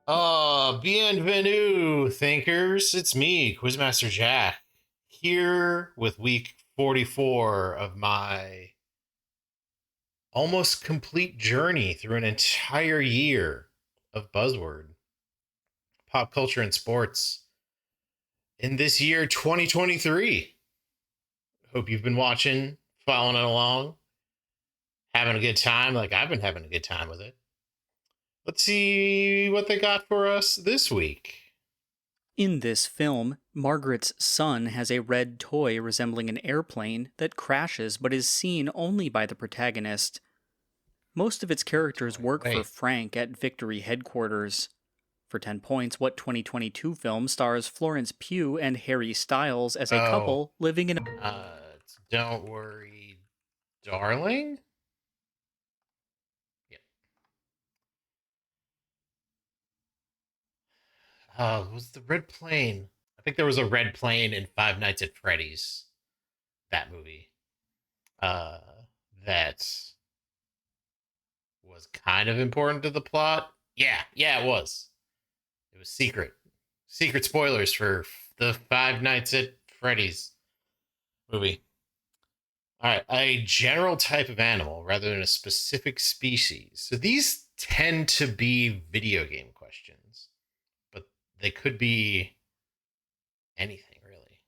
Bienvenue, thinkers. It's me, Quizmaster Jack, here with week 44 of my almost complete journey through an entire year of Buzzword, pop culture, and sports in this year 2023. Hope you've been watching, following it along, having a good time like I've been having a good time with it. Let's see what they got for us this week. In this film, Margaret's son has a red toy resembling an airplane that crashes but is seen only by the protagonist. Most of its characters work for Wait, Frank at Victory headquarters. For 10 points, what 2022 film stars Florence Pugh and Harry Styles as a oh, couple living in a... don't worry, darling. Yeah. Was the red plane? I think there was a red plane in Five Nights at Freddy's. That movie. Uh, that was kind of important to the plot. Yeah, it was. It was secret. Secret spoilers for the Five Nights at Freddy's movie. All right, a general type of animal rather than a specific species. So these tend to be video game questions, but they could be anything really.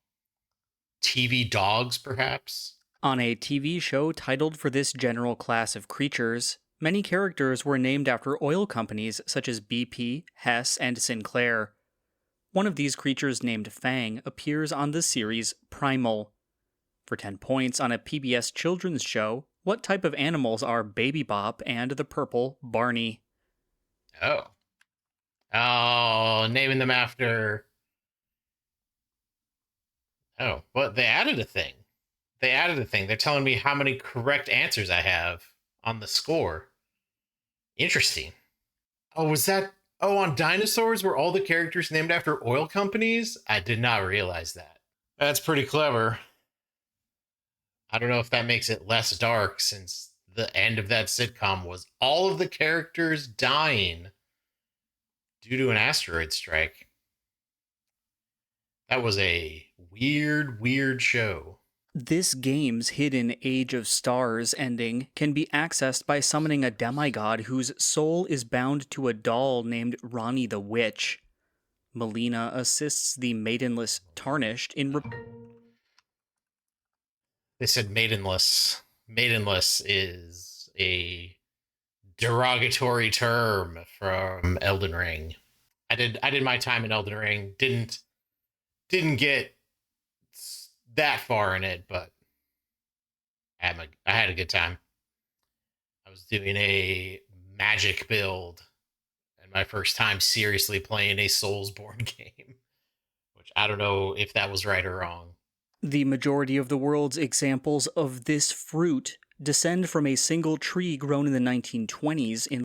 TV dogs, perhaps. On a TV show titled for this general class of creatures, many characters were named after oil companies such as BP, Hess, and Sinclair. One of these creatures named Fang appears on the series Primal. For 10 points on a PBS children's show, what type of animals are Baby Bop and the purple Barney? Oh, naming them after. Oh, but they added a thing. They added a thing. They're telling me how many correct answers I have on the score. Interesting. Oh, was that? Oh, on dinosaurs were all the characters named after oil companies? I did not realize that. That's pretty clever. I don't know if that makes it less dark since the end of that sitcom was all of the characters dying due to an asteroid strike. That was a weird show. This game's hidden Age of Stars ending can be accessed by summoning a demigod whose soul is bound to a doll named Ronnie the Witch. Melina assists the maidenless Tarnished in... They said maidenless. Maidenless is a derogatory term from Elden Ring. I did my time in Elden Ring. Didn't get that far in it, but I had a good time. I was doing a magic build and my first time seriously playing a Soulsborne game, which I don't know if that was right or wrong. The majority of the world's examples of this fruit descend from a single tree grown in the 1920s in...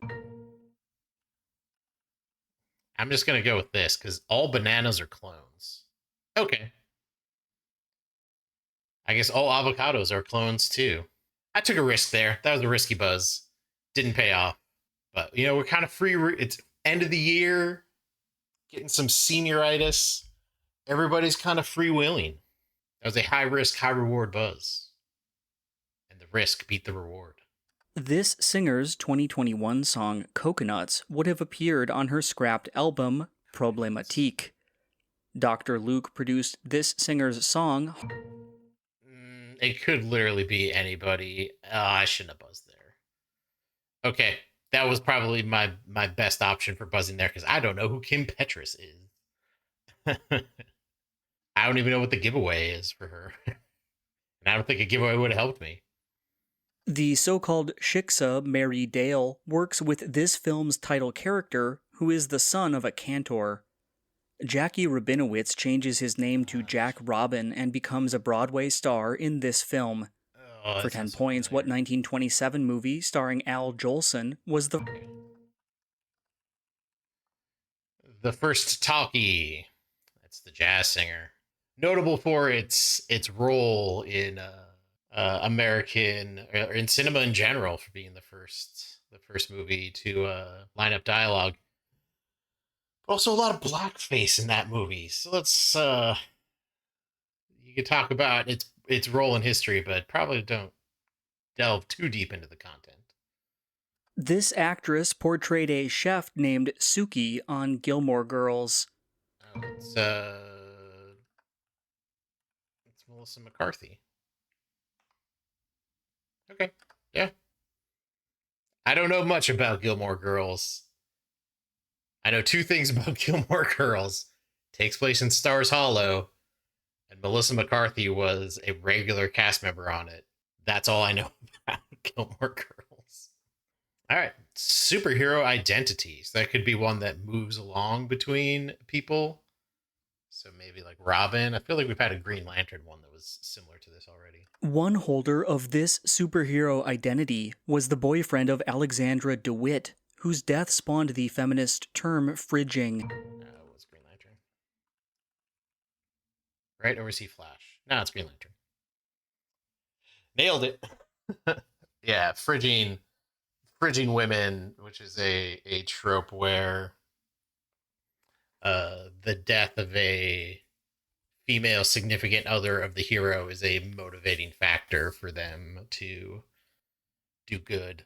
I'm just gonna go with this because all bananas are clones. Okay. I guess all avocados are clones too. I took a risk there. That was a risky buzz. Didn't pay off. But, we're kind of free. It's end of the year, getting some senioritis. Everybody's kind of freewheeling. That was a high risk, high reward buzz. And the risk beat the reward. This singer's 2021 song Coconuts would have appeared on her scrapped album Problematique. Dr. Luke produced this singer's song. It could literally be anybody. I shouldn't have buzzed there. Okay, that was probably my best option for buzzing there because I don't know who Kim Petras is. I don't even know what the giveaway is for her. And I don't think a giveaway would have helped me. The so-called Shiksa Mary Dale works with this film's title character, who is the son of a cantor. Jackie Rabinowitz changes his name to Jack Robin and becomes a Broadway star in this film. Oh, For 10 points, what 1927 movie starring Al Jolson was the... The First Talkie. That's the jazz singer. Notable for its role in American or in cinema in general, for being the first movie to line up dialogue. Also, a lot of blackface in that movie. So let's you could talk about its role in history, but probably don't delve too deep into the content. This actress portrayed a chef named Suki on Gilmore Girls. Oh, it's Melissa McCarthy. Okay, yeah. I don't know much about Gilmore Girls. I know two things about Gilmore Girls. It takes place in Stars Hollow, and Melissa McCarthy was a regular cast member on it. That's all I know about Gilmore Girls. All right, superhero identities. That could be one that moves along between people. So maybe like Robin. I feel like we've had a Green Lantern one that was similar to this already. One holder of this superhero identity was the boyfriend of Alexandra DeWitt, whose death spawned the feminist term fridging. It was Green Lantern. Right? Or was he Flash? No, it's Green Lantern. Nailed it. Yeah, fridging women, which is a trope where the death of a female significant other of the hero is a motivating factor for them to do good.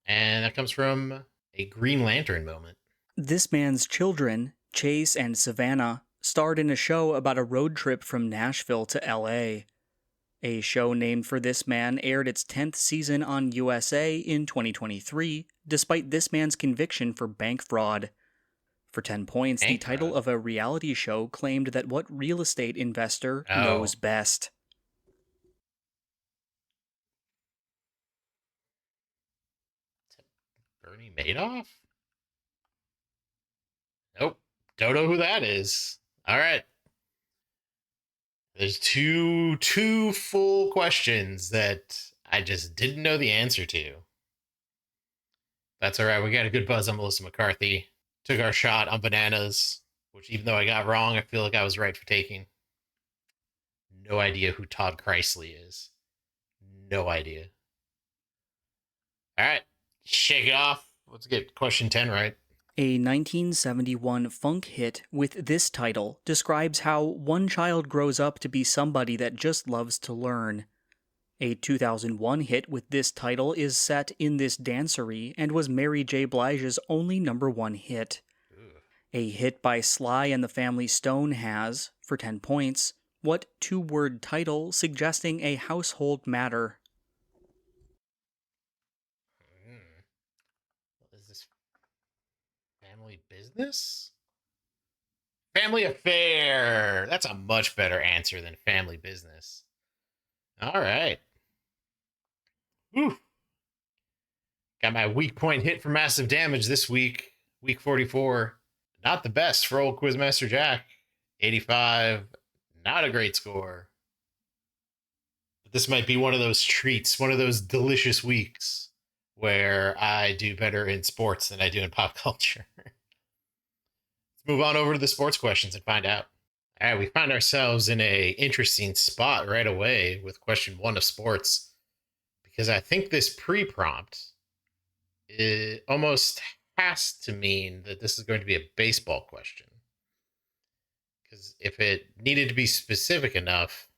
And that comes from a Green Lantern moment. This man's children, Chase and Savannah, starred in a show about a road trip from Nashville to LA. A show named for this man aired its 10th season on USA in 2023, despite this man's conviction for bank fraud. For 10 points, the title of a reality show claimed that what real estate investor knows best. Bernie Madoff? Nope. Don't know who that is. All right. There's two full questions that I just didn't know the answer to. That's all right. We got a good buzz on Melissa McCarthy. Took our shot on bananas, which even though I got wrong, I feel like I was right for taking. No idea who Todd Chrisley is. No idea. All right. Shake it off. Let's get question 10 right. A 1971 funk hit with this title describes how one child grows up to be somebody that just loves to learn. A 2001 hit with this title is set in this dancery and was Mary J. Blige's only #1 hit. Ooh. A hit by Sly and the Family Stone has, for 10 points, what two-word title suggesting a household matter? What is this? Family business? Family affair. That's a much better answer than family business. All right. Whew. Got my weak point hit for massive damage this week. Week 44. Not the best for old Quizmaster Jack. 85. Not a great score. But this might be one of those treats, one of those delicious weeks where I do better in sports than I do in pop culture. Let's move on over to the sports questions and find out. All right, we find ourselves in a interesting spot right away with question 1 of sports, because I think this pre-prompt it almost has to mean that this is going to be a baseball question. Because if it needed to be specific enough,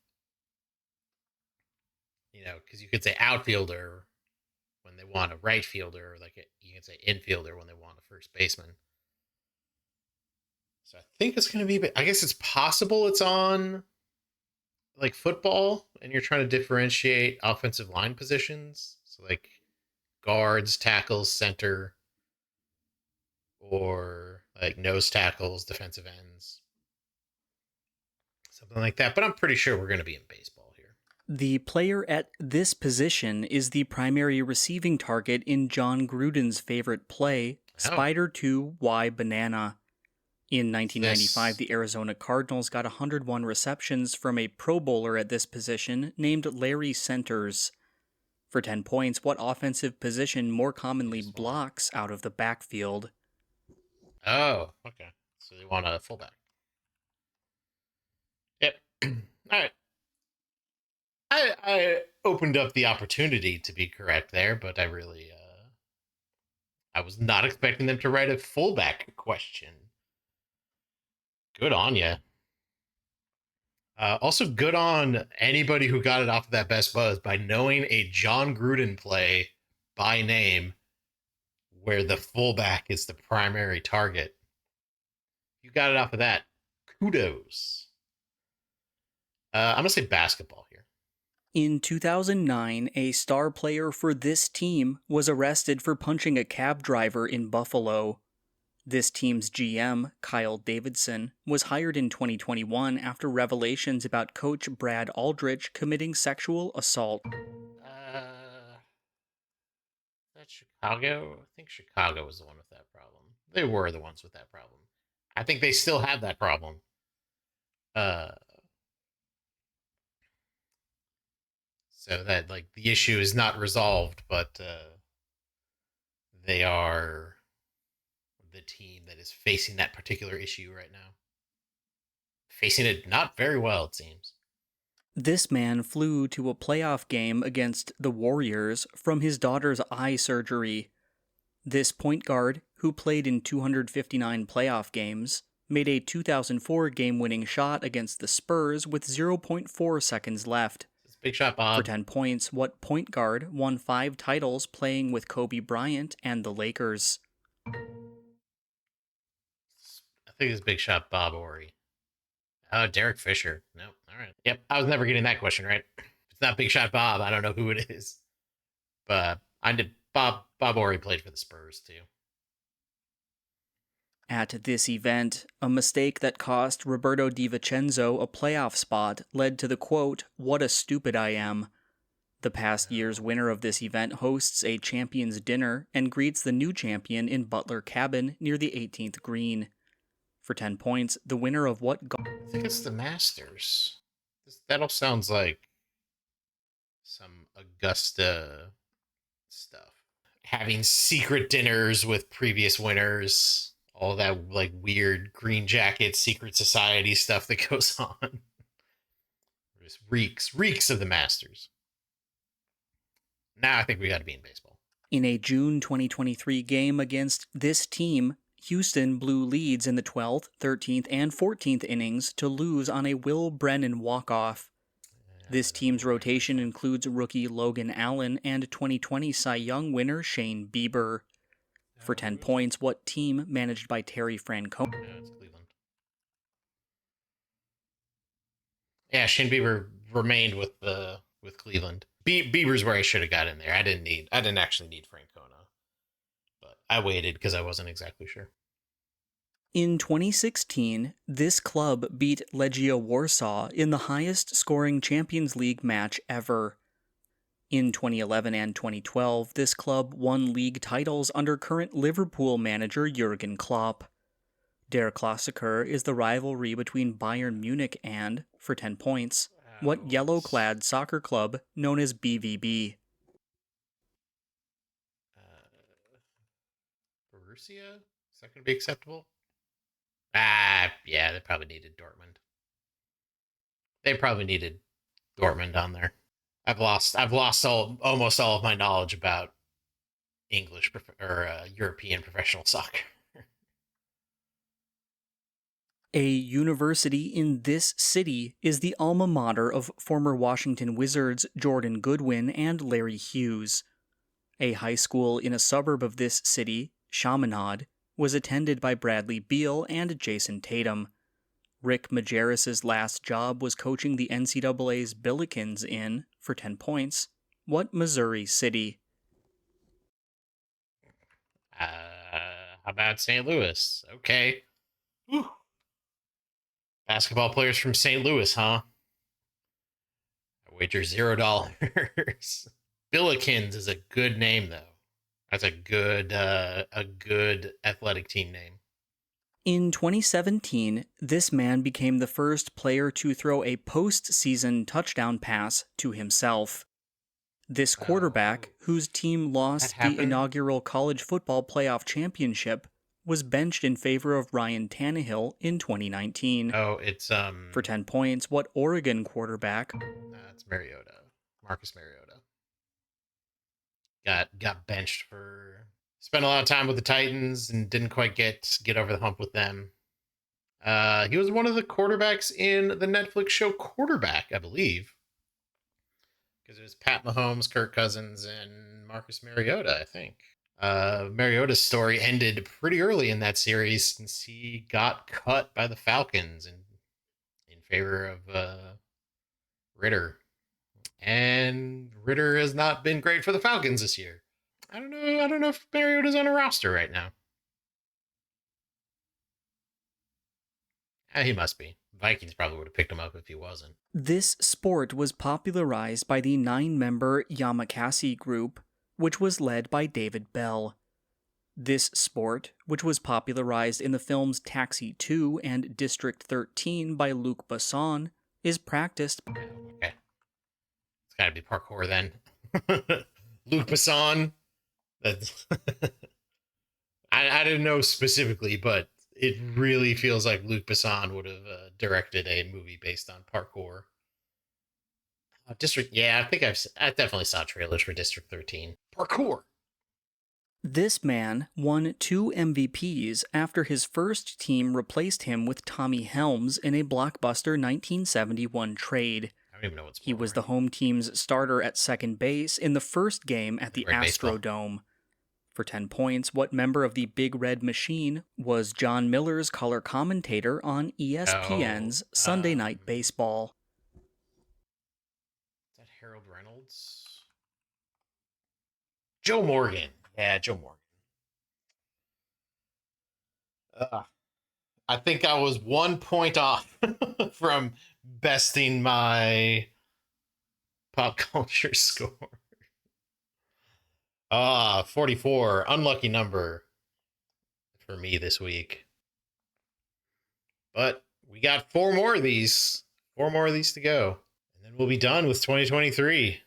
because you could say outfielder when they want a right fielder, like you can say infielder when they want a first baseman. So I think it's going to be, I guess it's possible it's on like football and you're trying to differentiate offensive line positions. So like guards, tackles, center, or like nose tackles, defensive ends, something like that. But I'm pretty sure we're going to be in baseball here. The player at this position is the primary receiving target in John Gruden's favorite play, Spider 2, Why Banana? In 1995, the Arizona Cardinals got 101 receptions from a Pro Bowler at this position named Larry Centers. For 10 points, what offensive position more commonly blocks out of the backfield? Oh, okay. So they want a fullback. Yep. All right. I opened up the opportunity to be correct there, but I really I was not expecting them to write a fullback question. Good on you. Also, good on anybody who got it off of that best buzz by knowing a John Gruden play by name where the fullback is the primary target. You got it off of that. Kudos. I'm going to say basketball here. In 2009, a star player for this team was arrested for punching a cab driver in Buffalo. This team's GM, Kyle Davidson, was hired in 2021 after revelations about coach Brad Aldrich committing sexual assault. That's Chicago. I think Chicago was the one with that problem. They were the ones with that problem. I think they still have that problem. So that like the issue is not resolved, but they are the team that is facing that particular issue right now. Facing it not very well, it seems. This man flew to a playoff game against the Warriors from his daughter's eye surgery. This point guard, who played in 259 playoff games, made a 2004 game-winning shot against the Spurs with 0.4 seconds left. It's Big Shot Bob. For 10 points, what point guard won 5 titles playing with Kobe Bryant and the Lakers? I think it's Big Shot Bob Ori. Oh, Derek Fisher. No, all right. Yep, I was never getting that question right. If it's not Big Shot Bob, I don't know who it is. But I did. Bob Ori played for the Spurs too. At this event, a mistake that cost Roberto DiVincenzo a playoff spot led to the quote, "What a stupid I am." The past year's winner of this event hosts a champions dinner and greets the new champion in Butler Cabin near the 18th green. For 10 points, the winner of what I think it's the Masters. That all sounds like some Augusta stuff. Having secret dinners with previous winners, all that like weird green jacket secret society stuff that goes on. Just reeks of the Masters. Now I think we got to be in baseball. In a June 2023 game against this team, Houston blew leads in the 12th, 13th, and 14th innings to lose on a Will Brennan walk-off. This team's rotation includes rookie Logan Allen and 2020 Cy Young winner Shane Bieber. For 10 points, what team managed by Terry Francona? Yeah, it's Cleveland. Yeah, Shane Bieber remained with Cleveland. Bieber's where I should have got in there. I didn't actually need Francona, but I waited because I wasn't exactly sure. In 2016, this club beat Legia Warsaw in the highest-scoring Champions League match ever. In 2011 and 2012, this club won league titles under current Liverpool manager Jurgen Klopp. Der Klassiker is the rivalry between Bayern Munich and, for 10 points, what yellow-clad soccer club known as BVB? Borussia? Is that going to be acceptable? Yeah, they probably needed Dortmund. They probably needed Dortmund on there. I've lost almost all of my knowledge about English or European professional soccer. A university in this city is the alma mater of former Washington Wizards Jordan Goodwin and Larry Hughes. A high school in a suburb of this city, Chaminade, was attended by Bradley Beal and Jason Tatum. Rick Majerus' last job was coaching the NCAA's Billikens in, for 10 points, what Missouri city? How about St. Louis? Okay. Whew. Basketball players from St. Louis, huh? I wager $0. Billikens is a good name, though. That's a good athletic team name. In 2017, this man became the first player to throw a postseason touchdown pass to himself. This quarterback, whose team lost the inaugural college football playoff championship, was benched in favor of Ryan Tannehill in 2019. Oh, it's For 10 points, what Oregon quarterback? It's Mariota. Marcus Mariota. Got benched for spent a lot of time with the Titans and didn't quite get over the hump with them. He was one of the quarterbacks in the Netflix show Quarterback, I believe. Because it was Pat Mahomes, Kirk Cousins, and Marcus Mariota, I think. Mariota's story ended pretty early in that series since he got cut by the Falcons in favor of Ritter. And Ritter has not been great for the Falcons this year. I don't know. I don't know if Mariota's on a roster right now. He must be. Vikings probably would have picked him up if he wasn't. This sport was popularized by the 9-member Yamakasi group, which was led by David Bell. This sport, which was popularized in the films Taxi 2 and District 13 by Luc Besson, is practiced. Okay. It's gotta be parkour then. Luc Besson. That's I didn't know specifically, but it really feels like Luc Besson would have directed a movie based on parkour. District, yeah, I definitely saw trailers for District 13. Parkour. This man won 2 MVPs after his first team replaced him with Tommy Helms in a blockbuster 1971 trade. I don't even know what's. He was the home team's starter at second base in the first game at the Astrodome. For 10 points, what member of the Big Red Machine was John Miller's color commentator on ESPN's Sunday Night Baseball? Is that Harold Reynolds? Joe Morgan. Yeah, Joe Morgan. I think I was 1 point off from besting my pop culture score. 44. Unlucky number for me this week. But we got 4 more of these. 4 more of these to go. And then we'll be done with 2023.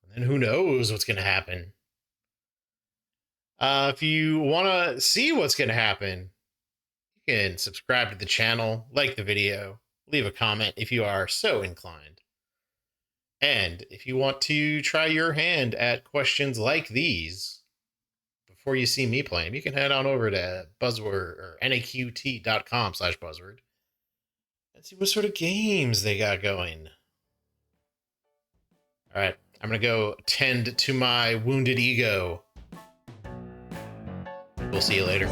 And then who knows what's going to happen. If you want to see what's going to happen, you can subscribe to the channel, like the video, leave a comment if you are so inclined. And if you want to try your hand at questions like these before you see me play them, you can head on over to Buzzword or naqt.com/buzzword and see what sort of games they got going. All right, I'm going to go tend to my wounded ego. We'll see you later.